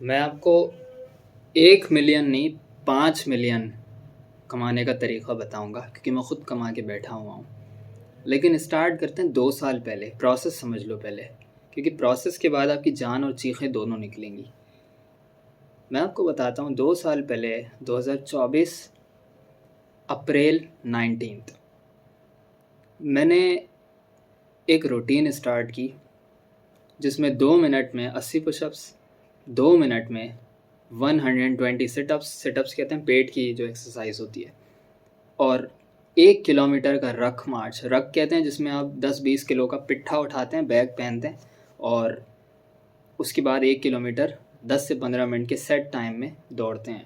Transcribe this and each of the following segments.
मैं आपको 1 मिलियन नहीं 5 मिलियन कमाने का तरीका बताऊंगा, क्योंकि मैं ख़ुद कमा के बैठा हुआ हूँ। लेकिन स्टार्ट करते हैं 2 साल पहले। प्रोसेस समझ लो पहले, क्योंकि प्रोसेस के बाद आपकी जान और चीखें दोनों निकलेंगी। मैं आपको बताता हूँ 2 साल पहले 2024 अप्रैल 19 मैंने एक रूटीन स्टार्ट की, जिसमें 2 मिनट में 80 पुशअप्स, 2 मिनट में 120 सिटअप्स। सिटअप्स कहते हैं पेट की जो एक्सरसाइज होती है, और 1 किलोमीटर का रक मार्च। रक कहते हैं जिसमें आप 10-20 किलो का पिट्ठा उठाते हैं, बैग पहनते हैं, और उसके बाद 1 किलोमीटर 10 से 15 मिनट के सेट टाइम में दौड़ते हैं।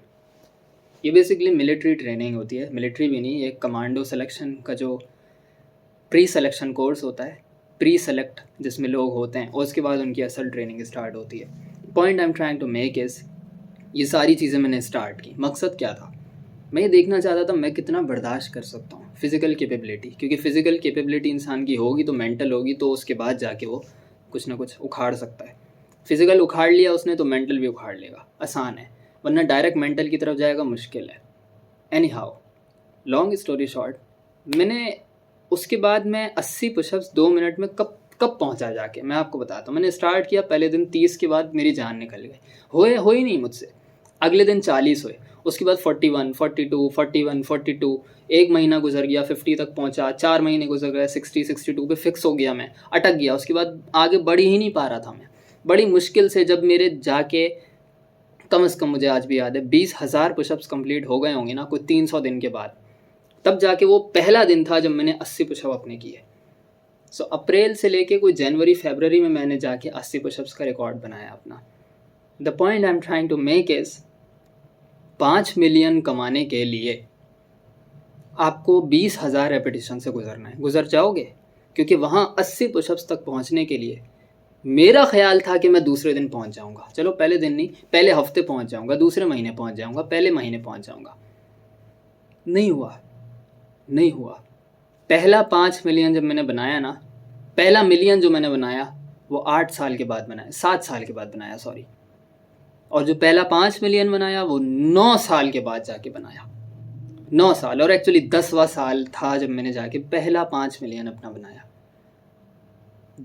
ये बेसिकली मिलिट्री ट्रेनिंग होती है। मिलिट्री भी नहीं, ये कमांडो सिलेक्शन का जो प्री सिलेक्शन कोर्स होता है, प्री सेलेक्ट जिसमें लोग होते हैं, और उसके बाद उनकी असल ट्रेनिंग स्टार्ट होती है। Point I am trying to make is, ये सारी चीज़ें मैंने स्टार्ट की। मकसद क्या था? मैं ये देखना चाहता था मैं कितना बर्दाश्त कर सकता हूँ, फ़िज़िकल कैपेबिलिटी। क्योंकि फ़िज़िकल कैपेबिलिटी इंसान की होगी तो मेंटल होगी, तो उसके बाद जाके वो कुछ ना कुछ उखाड़ सकता है। फ़िज़िकल उखाड़ लिया उसने तो मेंटल भी उखाड़ लेगा, आसान है। वरना डायरेक्ट मेंटल की तरफ जाएगा, मुश्किल है। Any how, long story short, मैंने उसके बाद मैं 80 पुशअप्स 2 मिनट में कब पहुंचा जाके मैं आपको बताता हूँ। मैंने स्टार्ट किया पहले दिन 30 के बाद मेरी जान निकल गई। हो ही नहीं मुझसे। अगले दिन 40 हुए, उसके बाद 41, 42, 41, 42। एक महीना गुजर गया, 50 तक पहुंचा। 4 महीने गुजर गए, 60, 62 पे फिक्स हो गया, मैं अटक गया। उसके बाद आगे बढ़ ही नहीं पा रहा था मैं। बड़ी मुश्किल से जब मेरे जाके कम से कम, मुझे आज भी याद है, 20,000 पुशअप्स कंप्लीट हो गए होंगे ना, कोई 300 दिन के बाद, तब जाके वो पहला दिन था जब मैंने 80 पुशअप अपने किए। सो अप्रैल से लेके कोई जनवरी फरवरी में मैंने जाके 80 पुशअप्स का रिकॉर्ड बनाया अपना। The point I am trying to make is, 5 million कमाने के लिए आपको 20,000 रेपिटेशन से गुजरना है। गुजर जाओगे, क्योंकि वहाँ 80 पुशअप्स तक पहुँचने के लिए मेरा ख्याल था कि मैं दूसरे दिन पहुँच जाऊँगा। चलो पहले दिन नहीं, पहले हफ्ते पहुँच जाऊँगा, दूसरे महीने पहुँच जाऊँगा, पहले महीने पहुँच जाऊँगा। नहीं हुआ। पहला 5 मिलियन जब मैंने बनाया ना, पहला मिलियन जो मैंने बनाया वो 8 साल के बाद बनाया, 7 साल के बाद बनाया, सॉरी। और जो पहला 5 मिलियन बनाया वो 9 साल के बाद जाके बनाया। 9 साल, और एक्चुअली 10वां साल था जब मैंने जाके पहला 5 मिलियन अपना बनाया।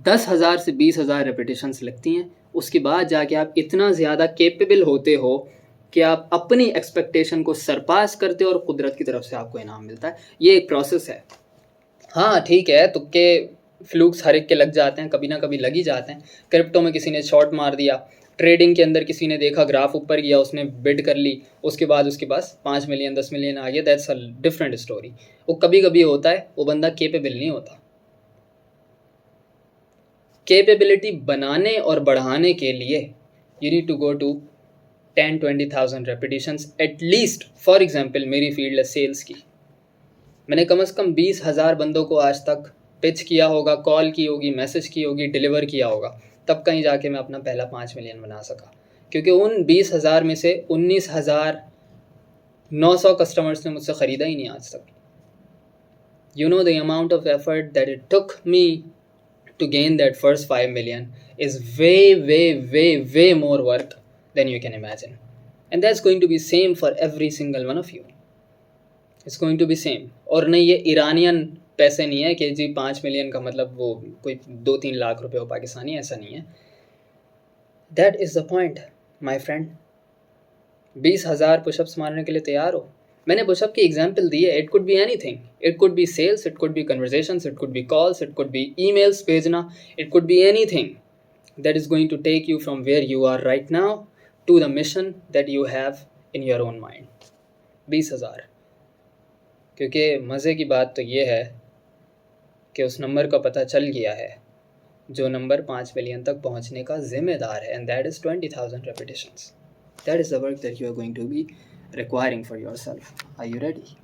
10,000 से 20,000 रेपिटेशंस लगती हैं। उसके बाद जाके आप इतना ज़्यादा केपेबल होते हो कि आप अपनी एक्सपेक्टेशन को सरपास करते हो, और कुदरत की तरफ से आपको इनाम मिलता है। ये एक प्रोसेस है। हाँ ठीक है, तुक्के फ्लूक्स हर एक के लग जाते हैं, कभी ना कभी लग ही जाते हैं। क्रिप्टो में किसी ने शॉर्ट मार दिया, ट्रेडिंग के अंदर किसी ने देखा ग्राफ ऊपर गया, उसने बिड कर ली, उसके बाद उसके पास 5 मिलियन 10 मिलियन आ गया। That's a different story. वो कभी कभी होता है, वो बंदा केपेबल नहीं होता। कैपेबिलिटी बनाने और बढ़ाने के लिए you need to go to 10-20,000 repetitions at least. For example, मेरी फील्ड है सेल्स की। मैंने कम से कम 20,000 बंदों को आज तक पिच किया होगा, कॉल की होगी, मैसेज की होगी, डिलीवर किया होगा, तब कहीं जाके मैं अपना पहला 5 मिलियन बना सका। क्योंकि उन 20,000 में से 19,900 कस्टमर्स ने मुझसे ख़रीदा ही नहीं आज तक। You know the amount of effort that it took me to gain that first 5 million is way more worth than you can imagine. And that's going to be same for every single one of you. It's going to be same. और नहीं, ये Iranian पैसे नहीं है कि जी 5 million का मतलब वो कोई 2-3 लाख रुपए हो पाकिस्तानी, ऐसा नहीं है। That is the point, my friend. 20,000 pushups मारने के लिए तैयार हो? मैंने पुशअप की एग्जाम्पल दी है। It could be anything. It could be sales, it could be conversations, it could be calls, it could be emails भेजना, it could be anything that is going to take you from where you are right now to the mission that you have in your own mind. 20,000। क्योंकि मज़े की बात तो ये है कि उस नंबर का पता चल गया है जो नंबर 5 मिलियन तक पहुंचने का जिम्मेदार है, and that is 20,000 repetitions. That is the work that you are going to be requiring for yourself. Are you ready?